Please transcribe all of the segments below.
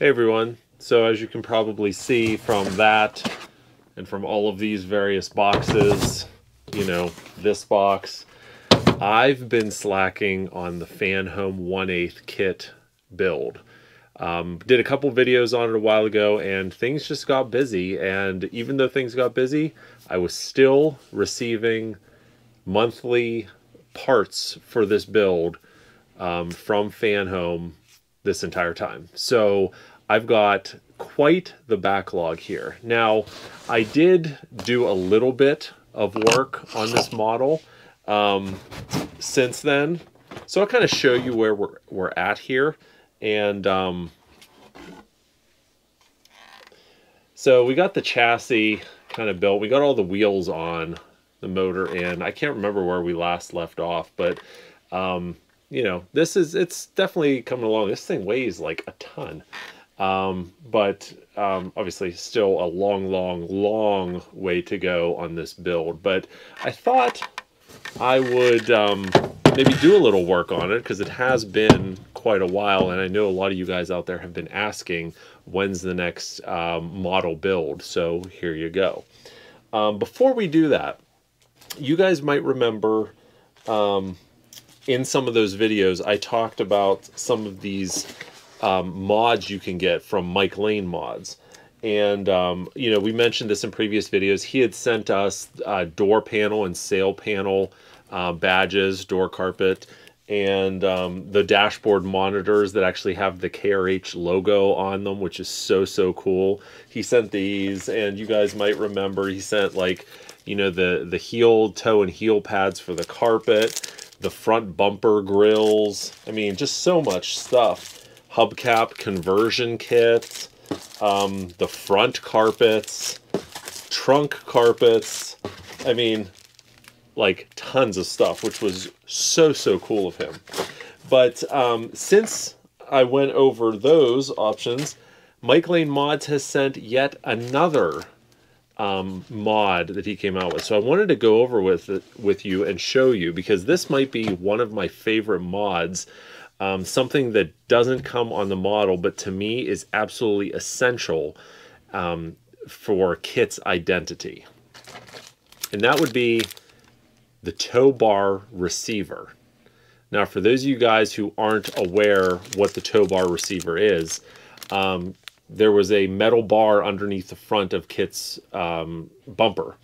Hey everyone, so as you can probably see from that and from all of these various boxes, you know, this box, I've been slacking on the Fanhome 1/8 kit build. Did a couple videos on it a while ago and things just got busy, and even though things got busy, I was still receiving monthly parts for this build from Fanhome this entire time. So I've got quite the backlog here. Now, I did do a little bit of work on this model since then, so I'll kind of show you where we're at here. And so we got the chassis kind of built. We got all the wheels on the motor, and I can't remember where we last left off, but you know, it's definitely coming along. This thing weighs like a ton. But obviously still a long way to go on this build. But I thought I would maybe do a little work on it, because it has been quite a while, and I know a lot of you guys out there have been asking when's the next model build. So here you go. Before we do that, you guys might remember in some of those videos I talked about some of these mods you can get from mclachlan-mods. And, you know, we mentioned this in previous videos. He had sent us door panel and sail panel badges, door carpet, and the dashboard monitors that actually have the KRH logo on them, which is so cool. He sent these, and you guys might remember he sent, like, you know, the heel, toe, and heel pads for the carpet, the front bumper grills. I mean, just so much stuff. Hubcap conversion kits, the front carpets, trunk carpets. I mean, like tons of stuff, which was so cool of him. But since I went over those options, mclachlan-mods has sent yet another mod that he came out with. So I wanted to go over with you and show you, because this might be one of my favorite mods. Something that doesn't come on the model, but to me is absolutely essential for KITT's identity. And that would be the tow bar receiver. Now, for those of you guys who aren't aware what the tow bar receiver is, there was a metal bar underneath the front of KITT's bumper,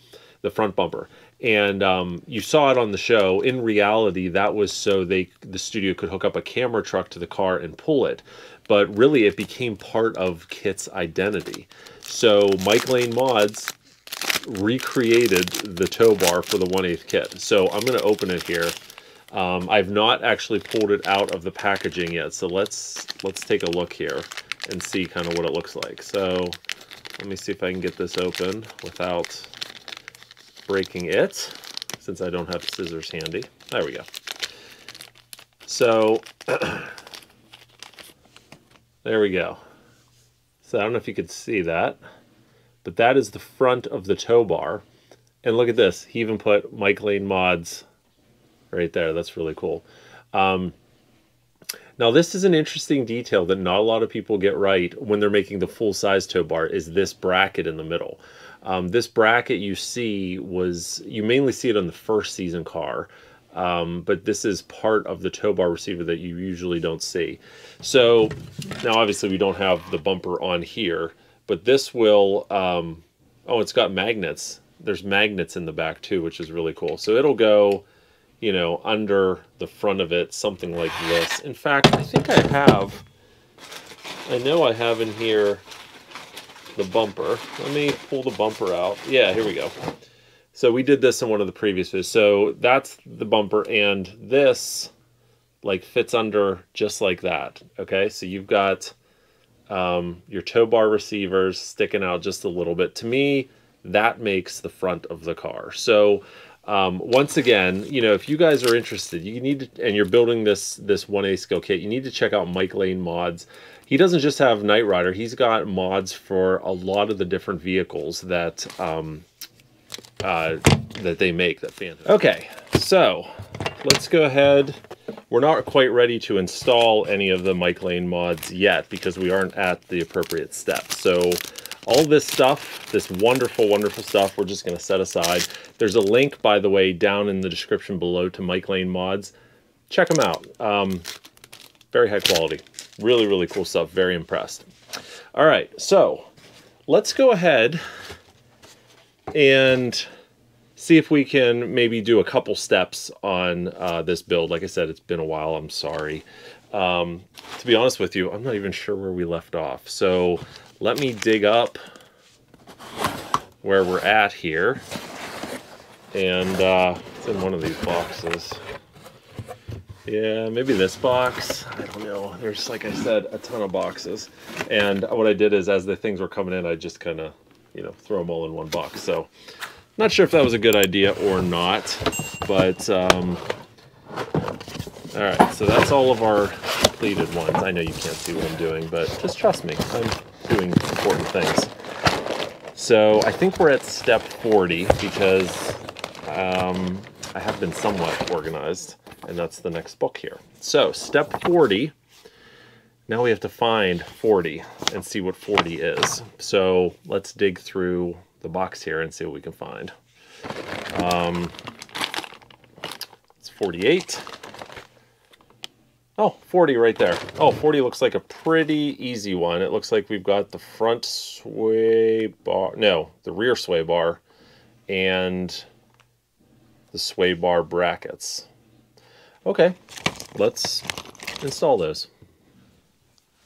the front bumper. And you saw it on the show. In reality, that was so the studio could hook up a camera truck to the car and pull it. But really, it became part of KITT's identity. So mclachlan-mods recreated the tow bar for the 1/8 kit. So I'm going to open it here. I've not actually pulled it out of the packaging yet. So let's take a look here and see kind of what it looks like. So let me see if I can get this open without breaking it, since I don't have scissors handy. There we go. So there we go. So I don't know if you could see that, but that is the front of the tow bar. And look at this. He even put mclachlan-mods right there. That's really cool. Now, this is an interesting detail that not a lot of people get right when they're making the full-size tow bar, is this bracket in the middle. This bracket you see you mainly see it on the first season car, but this is part of the tow bar receiver that you usually don't see. So now obviously we don't have the bumper on here, but this will, oh, it's got magnets. There's magnets in the back too, which is really cool. So it'll go, you know, under the front of it, something like this. In fact, I think I know I have in here the bumper. Let me pull the bumper out. Yeah, here we go. So we did this in one of the previous videos. So that's the bumper, and this like fits under just like that. Okay, so you've got your tow bar receivers sticking out just a little bit. To me, that makes the front of the car. So once again, you know, if you guys are interested, you need to, and you're building this 1/8 scale kit, you need to check out mclachlan-mods. He doesn't just have Knight Rider. He's got mods for a lot of the different vehicles that that they make, that Fanhome. Okay, so let's go ahead We're not quite ready to install any of the mclachlan mods yet because we aren't at the appropriate step. So all this stuff, this wonderful, wonderful stuff, we're just going to set aside. There's a link, by the way, down in the description below to mclachlan mods. Check them out. Very high quality. Really, really cool stuff. Very impressed. All right, so let's go ahead and see if we can maybe do a couple steps on this build. Like I said, it's been a while. I'm sorry. To be honest with you, I'm not even sure where we left off. So let me dig up where we're at here. And it's in one of these boxes. Yeah, maybe this box. I don't know. There's, like I said, a ton of boxes. And what I did is, as the things were coming in, I just kind of, you know, throw them all in one box. So not sure if that was a good idea or not. But, all right. So that's all of our completed ones. I know you can't see what I'm doing, but just trust me. I'm doing important things. So I think we're at step 40 because I have been somewhat organized. And that's the next book here. So step 40, now we have to find 40 and see what 40 is. So let's dig through the box here and see what we can find. It's 48. Oh, 40 right there. Oh, 40 looks like a pretty easy one. It looks like we've got the front sway bar, no, the rear sway bar and the sway bar brackets. Okay, let's install those.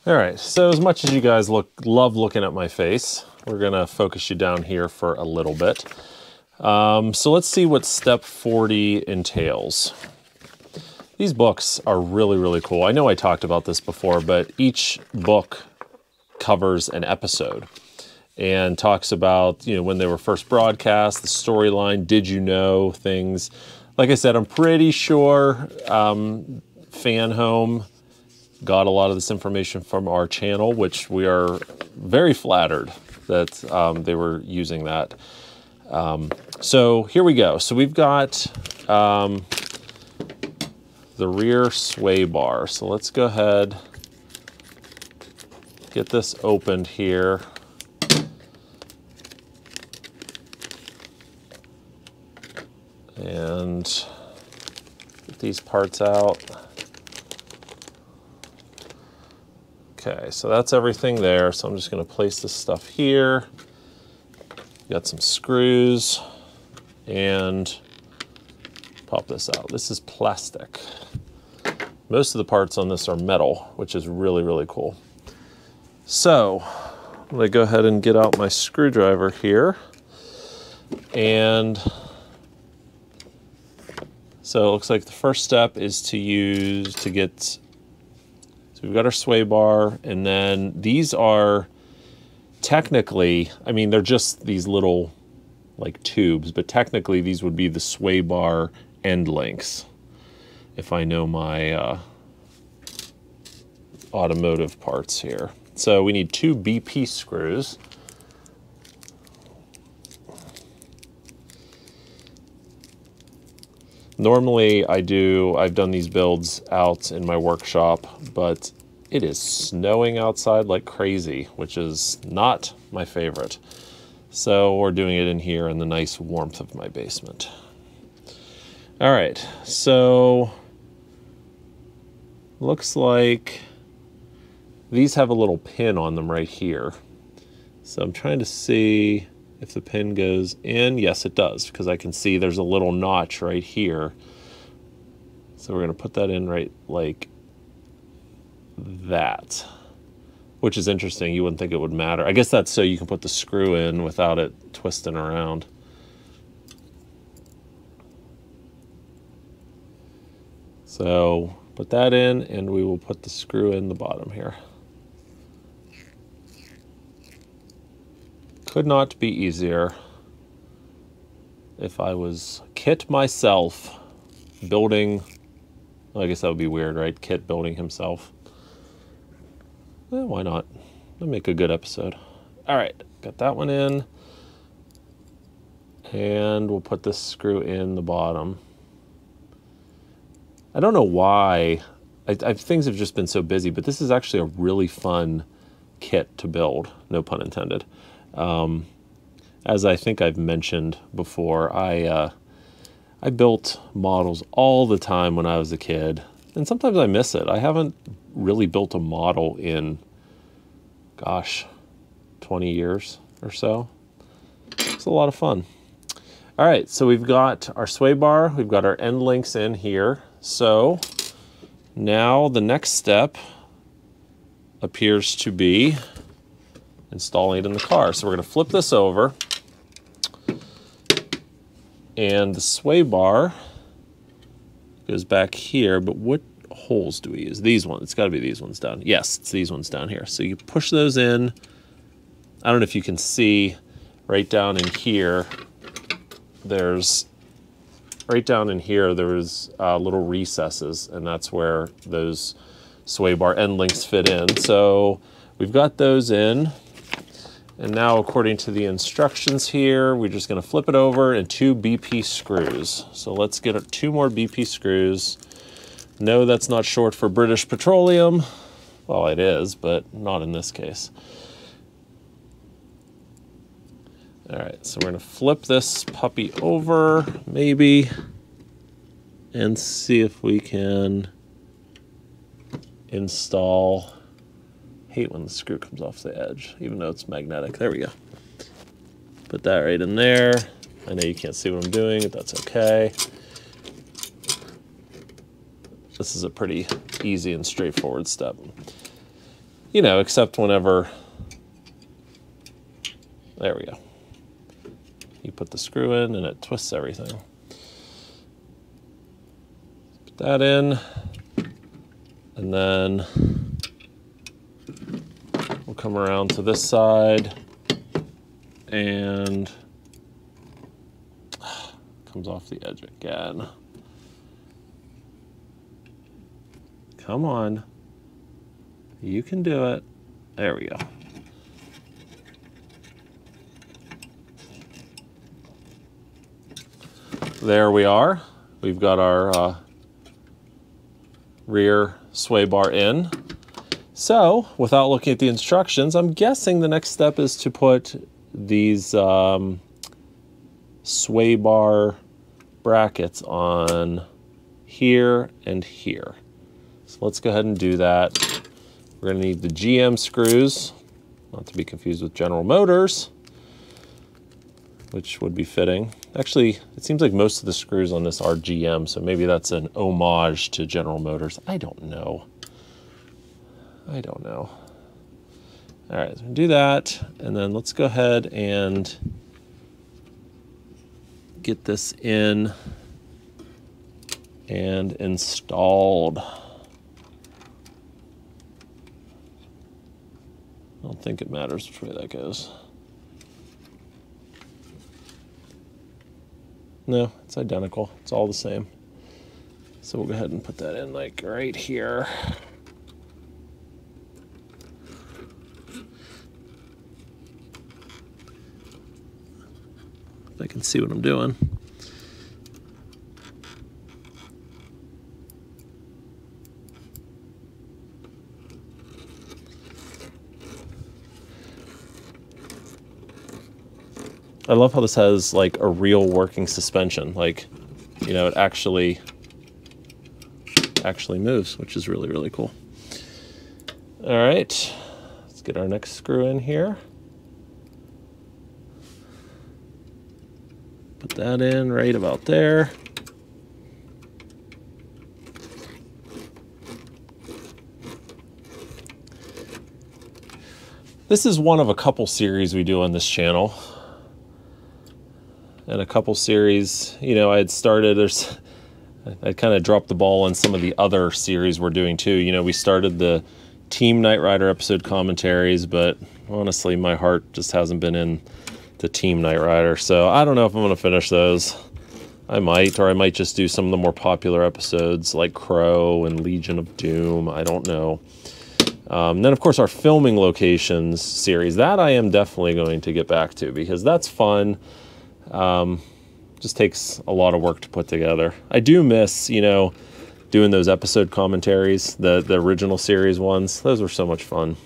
All right, so as much as you guys love looking at my face, we're gonna focus you down here for a little bit. So let's see what step 40 entails. These books are really, really cool. I know I talked about this before, but each book covers an episode and talks about, you know, when they were first broadcast, the storyline, did you know, things. Like I said, I'm pretty sure Fanhome got a lot of this information from our channel, which we are very flattered that they were using that. So here we go. So we've got the rear sway bar. So let's go ahead, get this opened here. And get these parts out. Okay, so that's everything there. So I'm just going to place this stuff here. Got some screws and pop this out. This is plastic. Most of the parts on this are metal, which is really, really cool. So I'm going to go ahead and get out my screwdriver here. And so it looks like the first step is to get, so we've got our sway bar, and then these are technically, I mean, they're just these little like tubes, but technically these would be the sway bar end links, if I know my automotive parts here. So we need 2 BP screws. Normally I've done these builds out in my workshop, but it is snowing outside like crazy, which is not my favorite. So we're doing it in here in the nice warmth of my basement. All right, so looks like these have a little pin on them right here. So I'm trying to see if the pin goes in. Yes, it does, because I can see there's a little notch right here. So we're going to put that in right like that, which is interesting. You wouldn't think it would matter. I guess that's so you can put the screw in without it twisting around. So put that in, and we will put the screw in the bottom here. Could not be easier. If I was Kit myself building, well, I guess that would be weird, right? Kit building himself. Why not? That'll make a good episode. All right, got that one in. And we'll put this screw in the bottom. I don't know why. Things have just been so busy, but this is actually a really fun kit to build, no pun intended. As I think I've mentioned before, I built models all the time when I was a kid, and sometimes I miss it. I haven't really built a model in, gosh, 20 years or so. It's a lot of fun. All right, so we've got our sway bar, we've got our end links in here. So now the next step appears to be installing it in the car. So we're gonna flip this over, and the sway bar goes back here, but what holes do we use? These ones, it's gotta be these ones down. Yes, it's these ones down here. So you push those in. I don't know if you can see right down in here, there's little recesses, and that's where those sway bar end links fit in. So we've got those in, and now according to the instructions here, we're just gonna flip it over and 2 BP screws. So let's get 2 more BP screws. No, that's not short for British Petroleum. Well, it is, but not in this case. All right, so we're gonna flip this puppy over, maybe, and see if we can install. Hate when the screw comes off the edge, even though it's magnetic. There we go. Put that right in there. I know you can't see what I'm doing, but that's okay. This is a pretty easy and straightforward step. You know, except whenever, there we go. You put the screw in and it twists everything. Put that in, and then we'll come around to this side, and comes off the edge again. Come on. You can do it. There we go. There we are. We've got our rear sway bar in. So, without looking at the instructions, I'm guessing the next step is to put these sway bar brackets on here and here. So let's go ahead and do that. We're going to need the GM screws, not to be confused with General Motors, which would be fitting. Actually, it seems like most of the screws on this are GM, so maybe that's an homage to General Motors. I don't know. I don't know. All right, so do that, and then let's go ahead and get this in and installed. I don't think it matters which way that goes. No, it's identical. It's all the same. So we'll go ahead and put that in like right here. If I can see what I'm doing. I love how this has like a real working suspension. Like, you know, it actually moves, which is really, really cool. All right, let's get our next screw in here. Put that in right about there. This is one of a couple series we do on this channel. And a couple series, you know, I had started, I kind of dropped the ball on some of the other series we're doing too. You know, we started the Team Knight Rider episode commentaries, but honestly, my heart just hasn't been in the Team Knight Rider. So I don't know if I'm going to finish those. I might, or I might just do some of the more popular episodes like Crow and Legion of Doom. I don't know. Then, of course, our filming locations series, that I am definitely going to get back to because that's fun. Just takes a lot of work to put together. I do miss, you know, doing those episode commentaries, the original series ones. Those were so much fun.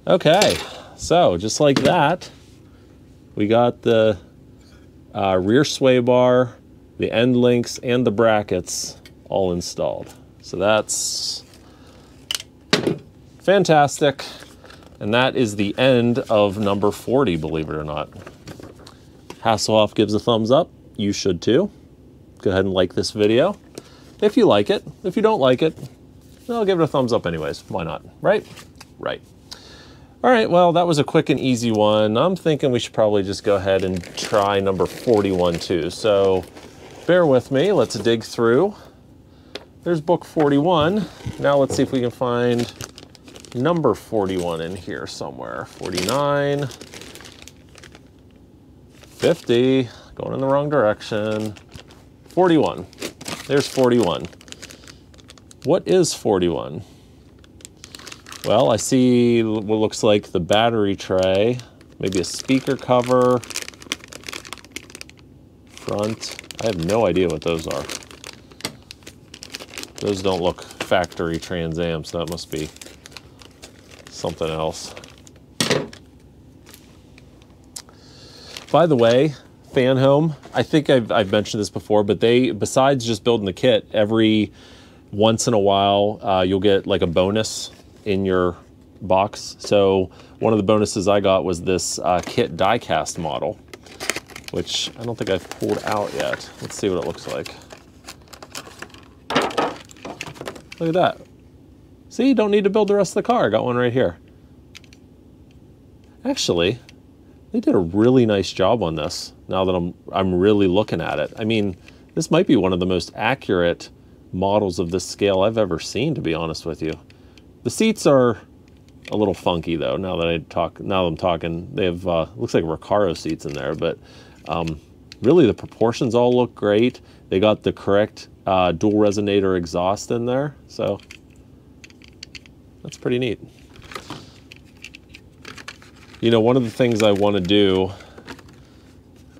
Okay, so just like that, we got the rear sway bar, the end links, and the brackets all installed. So that's fantastic. And that is the end of number 40, believe it or not. Hasselhoff gives a thumbs up. You should too. Go ahead and like this video if you like it. If you don't like it, I'll give it a thumbs up anyways. Why not, right? Right. All right, well, that was a quick and easy one. I'm thinking we should probably just go ahead and try number 41 too. So bear with me, let's dig through. There's book 41. Now let's see if we can find number 41 in here somewhere. 49, 50, going in the wrong direction. 41, there's 41. What is 41? Well, I see what looks like the battery tray, maybe a speaker cover, front. I have no idea what those are. Those don't look factory Trans Am, so that must be something else. By the way, Fanhome, I think I've mentioned this before, but they, besides just building the kit, every once in a while, you'll get like a bonus in your box. So one of the bonuses I got was this kit die-cast model, which I don't think I've pulled out yet. Let's see what it looks like. Look at that. See, you don't need to build the rest of the car. I got one right here. Actually, they did a really nice job on this now that I'm really looking at it. I mean, this might be one of the most accurate models of this scale I've ever seen, to be honest with you. The seats are a little funky though. Now that I'm talking, they have looks like Recaro seats in there, but really the proportions all look great. They got the correct dual resonator exhaust in there, so that's pretty neat. You know, one of the things I want to do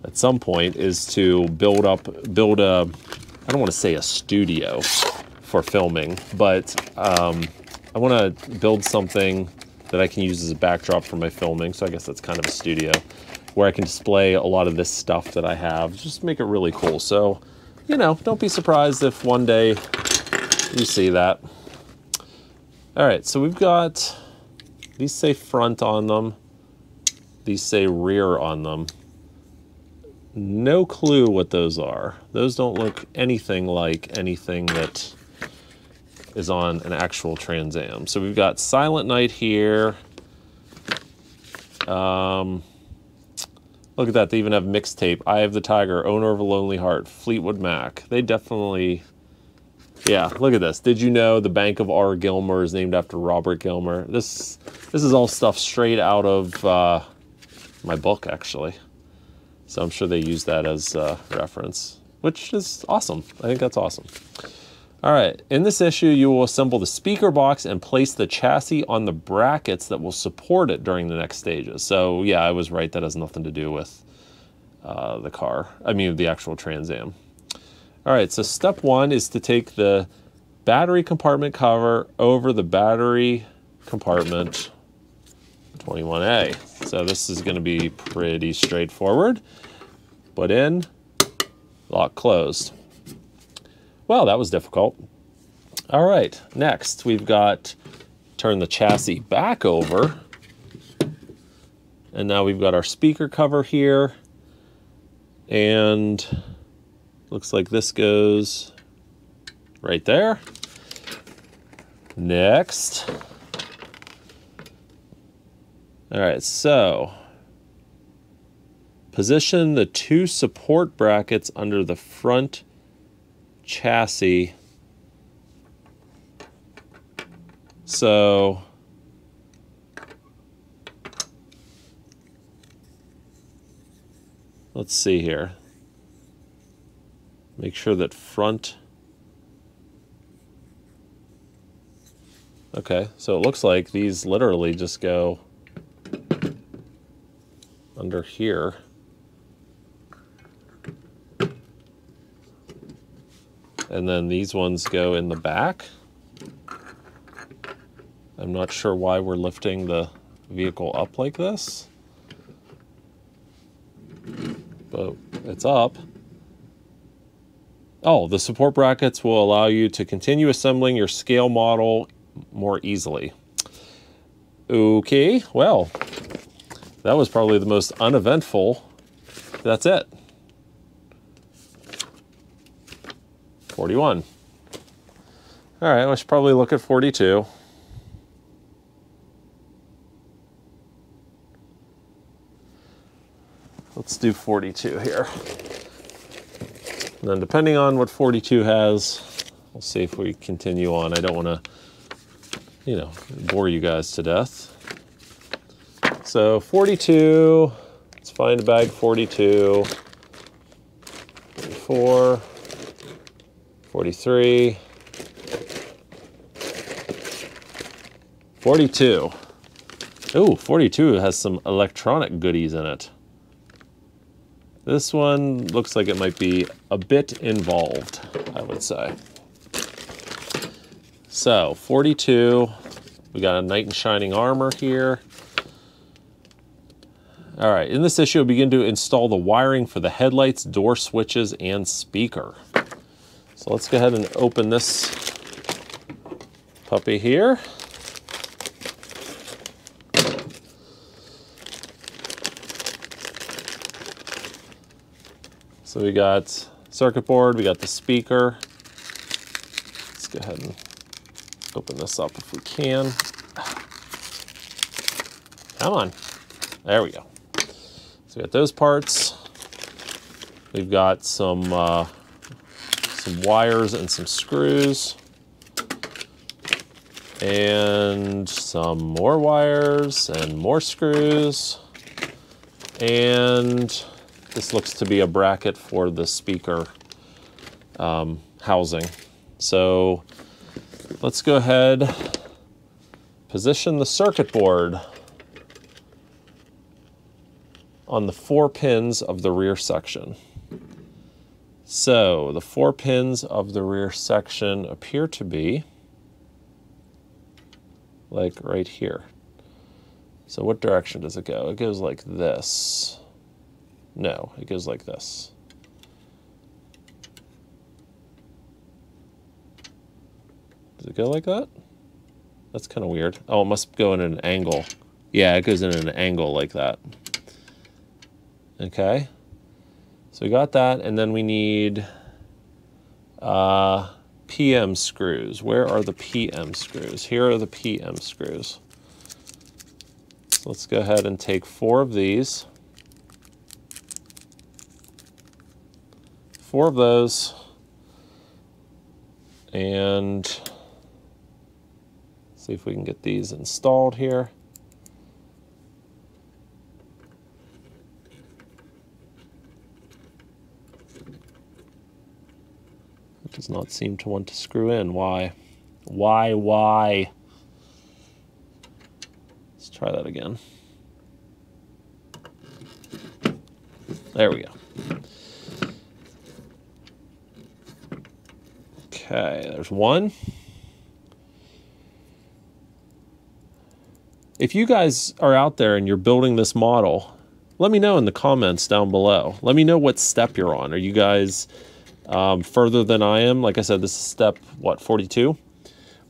at some point is to build a, I don't want to say a studio for filming, but I want to build something that I can use as a backdrop for my filming. So I guess that's kind of a studio where I can display a lot of this stuff that I have, just make it really cool. So, you know, don't be surprised if one day you see that. All right, so we've got, these say front on them. These say rear on them. No clue what those are. Those don't look anything like anything that is on an actual Trans Am. So we've got Silent Night here. Look at that, they even have mixtape. Eye of the Tiger, Owner of a Lonely Heart, Fleetwood Mac. They definitely, yeah, look at this. Did you know the Bank of R. Gilmer is named after Robert Gilmer? This is all stuff straight out of my book, actually. So I'm sure they use that as a reference, which is awesome. I think that's awesome. All right, in this issue, you will assemble the speaker box and place the chassis on the brackets that will support it during the next stages. So yeah, I was right, that has nothing to do with the car. I mean, the actual Trans Am. All right, so step one is to take the battery compartment cover over the battery compartment 21A. So this is gonna be pretty straightforward. Put in, lock closed. Well, that was difficult. All right, next we've got turn the chassis back over. And now we've got our speaker cover here. And looks like this goes right there. Next. All right, so position the two support brackets under the front chassis. So let's see here. Make sure that front. Okay, so it looks like these literally just go under here. and then these ones go in the back. I'm not sure why we're lifting the vehicle up like this, but it's up. Oh, the support brackets will allow you to continue assembling your scale model more easily. Okay, well, that was probably the most uneventful. That's it. 41. All right, I should probably look at 42. Let's do 42 here. And then depending on what 42 has, we'll see if we continue on. I don't want to, you know, bore you guys to death. So 42, let's find a bag 42, 44, 43, 42. Ooh, 42 has some electronic goodies in it. This one looks like it might be a bit involved, I would say. So, 42, we got a knight in shining armor here. All right, in this issue, we'll begin to install the wiring for the headlights, door switches, and speaker. So let's go ahead and open this puppy here. So we got circuit board, we got the speaker. Let's go ahead and open this up if we can. Come on. There we go. So we got those parts. We've got some wires and some screws. And some more wires and more screws. And this looks to be a bracket for the speaker housing. So let's go ahead, position the circuit board on the 4 pins of the rear section. So the 4 pins of the rear section appear to be like right here. So what direction does it go? It goes like this. No, it goes like this. Does it go like that? That's kind of weird. Oh, it must go in an angle. Yeah, it goes in an angle like that. Okay. So we got that, and then we need PM screws. Where are the PM screws? Here are the PM screws. So let's go ahead and take 4 of these. 4 of those, and see if we can get these installed here. It does not seem to want to screw in. Why? Why? Let's try that again. There we go. Okay, there's 1. If you guys are out there and you're building this model, let me know in the comments down below. Let me know what step you're on. Are you guys further than I am? Like I said, this is step, what, 42?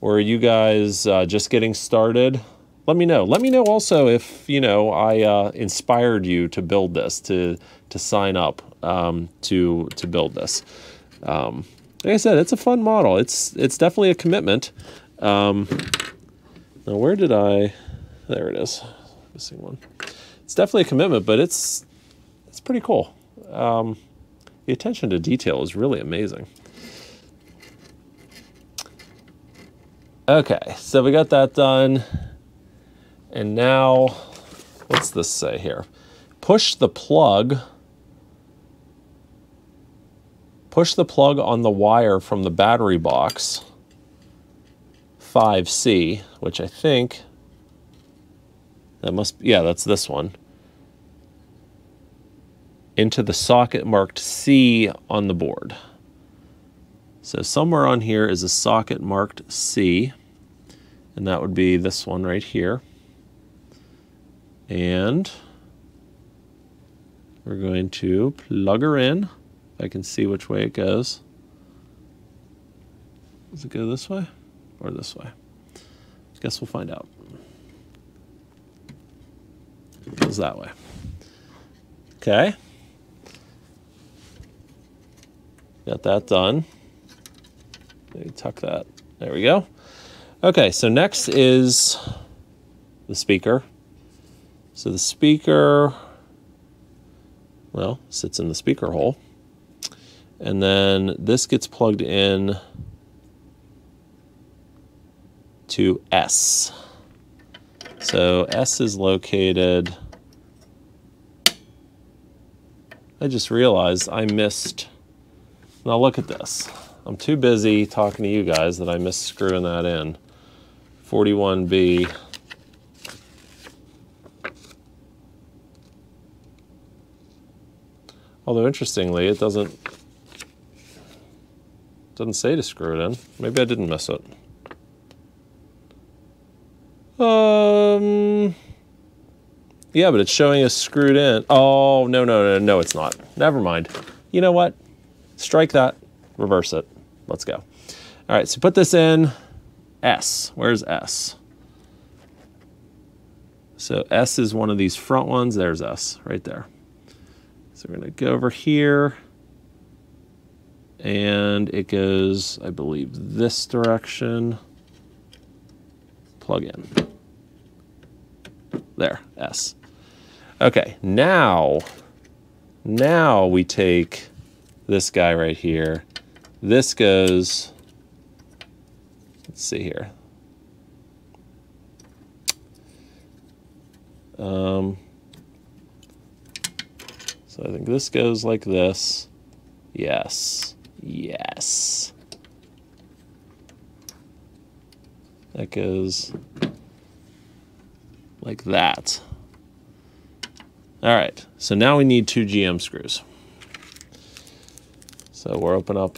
Or are you guys just getting started? Let me know. Let me know also if, you know, I inspired you to build this, to sign up to build this. Like I said, it's a fun model. It's definitely a commitment. Now, where did I... There it is. Missing one. It's definitely a commitment, but it's pretty cool. The attention to detail is really amazing. Okay, so we got that done. And now, what's this say here? Push the plug on the wire from the battery box, 5C, which I think, that must be, yeah, that's this one, into the socket marked C on the board. So somewhere on here is a socket marked C, and that would be this one right here. And we're going to plug her in. If I can see which way it goes. Does it go this way or this way? Guess we'll find out. It goes that way. Okay. Got that done. Maybe tuck that. There we go. Okay, so next is the speaker. So the speaker, well, sits in the speaker hole. And then this gets plugged in to S. So S is located, I just realized I missed, now look at this. I'm too busy talking to you guys that I missed screwing that in. 41B. Although interestingly, it doesn't say to screw it in. Maybe I didn't miss it. Yeah, but it's showing us screwed in. Oh, no, it's not. Never mind. You know what? Strike that, reverse it. Let's go. All right, so put this in S. Where's S? So S is one of these front ones. There's S right there. So we're going to go over here. And it goes, I believe, this direction. Plug in. There, S. Okay, now we take this guy right here. This goes, let's see here. So I think this goes like this. Yes. Yes. That goes like that. All right, so now we need 2 GM screws. So we'll open up.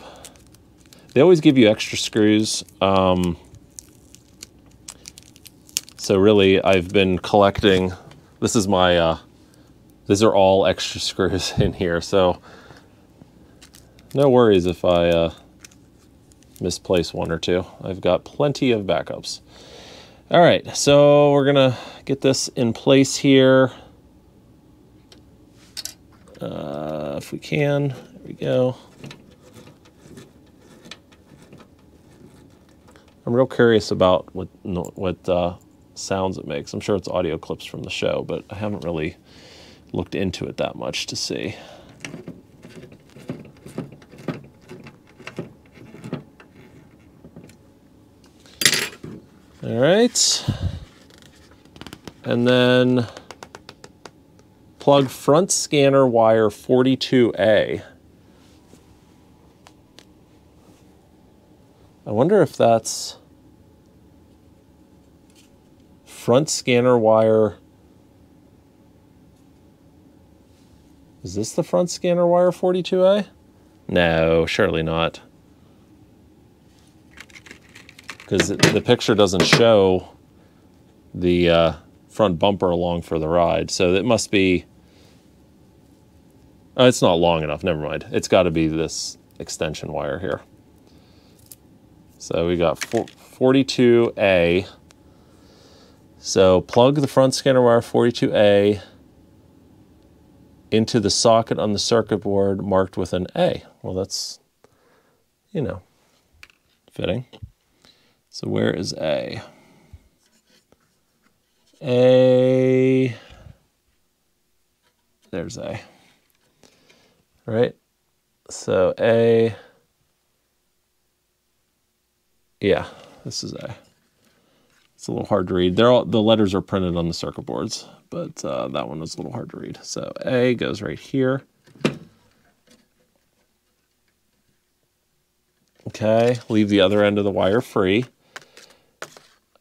They always give you extra screws. So really, I've been collecting. This is my, these are all extra screws in here. So no worries if I misplace one or two. I've got plenty of backups. All right, so we're gonna get this in place here. If we can, there we go. I'm real curious about what sounds it makes. I'm sure it's audio clips from the show, but I haven't really looked into it that much to see. All right, and then plug front scanner wire 42A. I wonder if that's front scanner wire. Is this the front scanner wire 42A? No, surely not. Because the picture doesn't show the front bumper along for the ride. So it must be, oh, it's not long enough, never mind. It's got to be this extension wire here. So we got 42A. So plug the front scanner wire 42A into the socket on the circuit board marked with an A. Well, that's, you know, fitting. So where is A? A, there's A. All right, so A, yeah, this is A. It's a little hard to read. They're all, the letters are printed on the circuit boards, but that one was a little hard to read. So A goes right here. Okay, leave the other end of the wire free.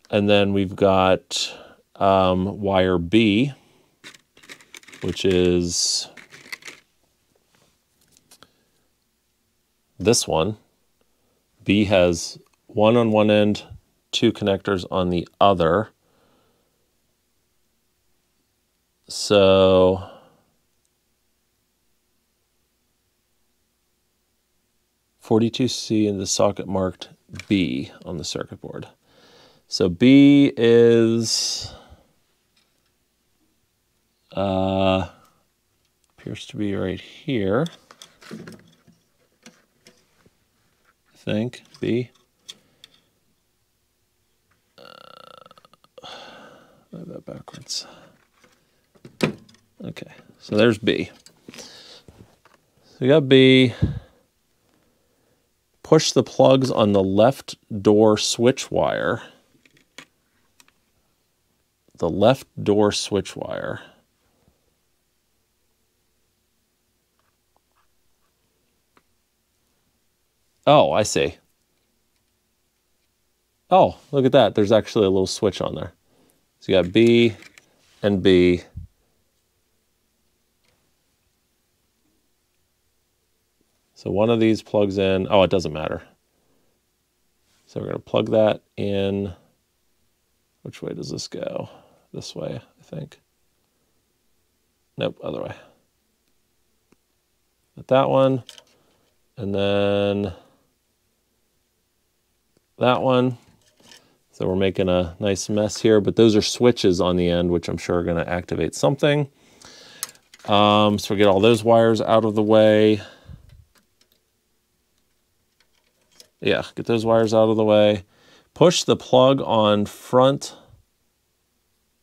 And then we've got wire B, which is this one. B has one on one end, 2 connectors on the other. So .42C in the socket marked B on the circuit board. So B is appears to be right here. I think B. I have that backwards. Okay, so there's B. So we got B. Push the plugs on the left door switch wire. The left door switch wire. Oh, I see. Oh, look at that. There's actually a little switch on there. So you got B and B. So one of these plugs in. Oh, it doesn't matter. So we're going to plug that in. Which way does this go? This way, I think. Nope, other way. At that one. And then that one. So we're making a nice mess here, but those are switches on the end, which I'm sure are going to activate something. So we get all those wires out of the way. Yeah, get those wires out of the way. Push the plug on front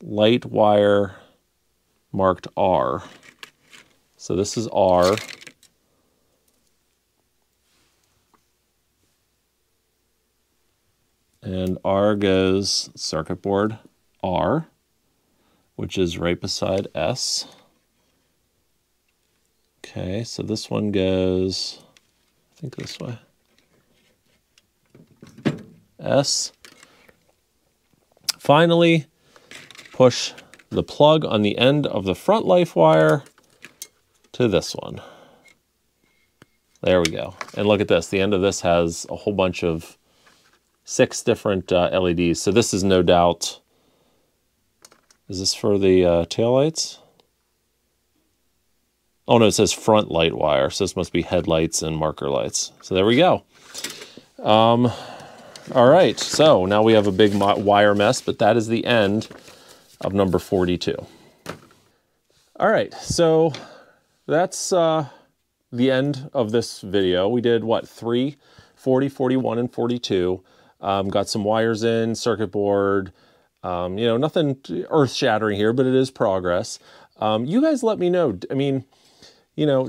light wire marked R. So this is R. And R goes circuit board R, which is right beside S. Okay, so this one goes, I think this way. S. Finally, push the plug on the end of the front life wire to this one. There we go. And look at this. The end of this has a whole bunch of 6 different LEDs. So this is no doubt, is this for the taillights? Oh no, it says front light wire. So this must be headlights and marker lights. So there we go. All right, so now we have a big wire mess, but that is the end of number 42. All right, so that's the end of this video. We did what, 3, 40, 41, and 42. Got some wires in, circuit board, you know, nothing earth-shattering here, but it is progress. You guys let me know. I mean, you know,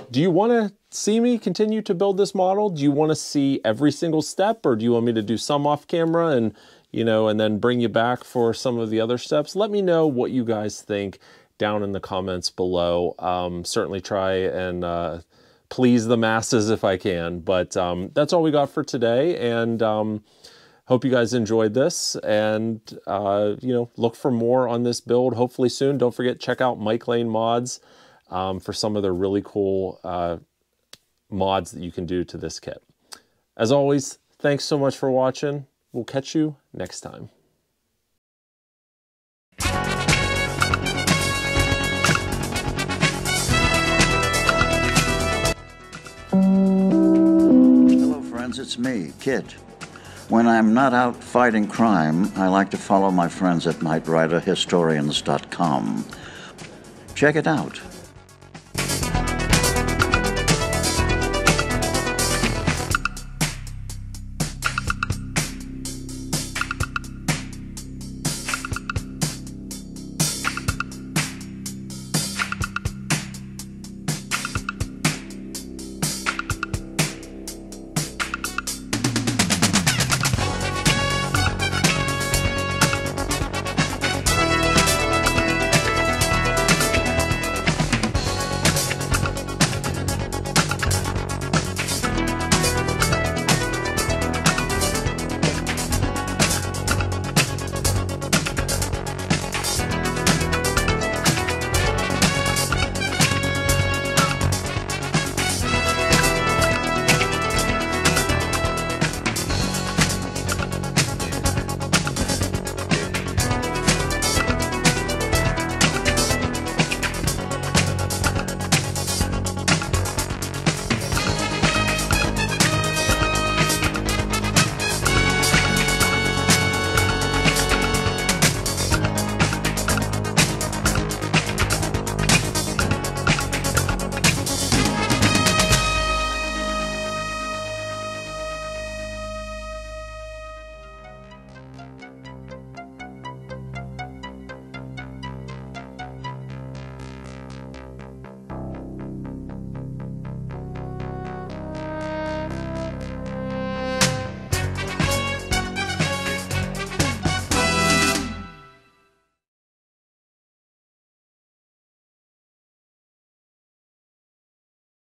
do you want to see me continue to build this model? Do you want to see every single step, or do you want me to do some off camera and, you know, and then bring you back for some of the other steps? Let me know what you guys think down in the comments below. Certainly try and please the masses if I can, but that's all we got for today. And hope you guys enjoyed this, and you know, look for more on this build hopefully soon. Don't forget, check out mclachlan-mods for some of the really cool mods that you can do to this kit. As always, thanks so much for watching. We'll catch you next time. Hello friends, it's me, KITT. When I'm not out fighting crime, I like to follow my friends at knightriderhistorians.com. Check it out.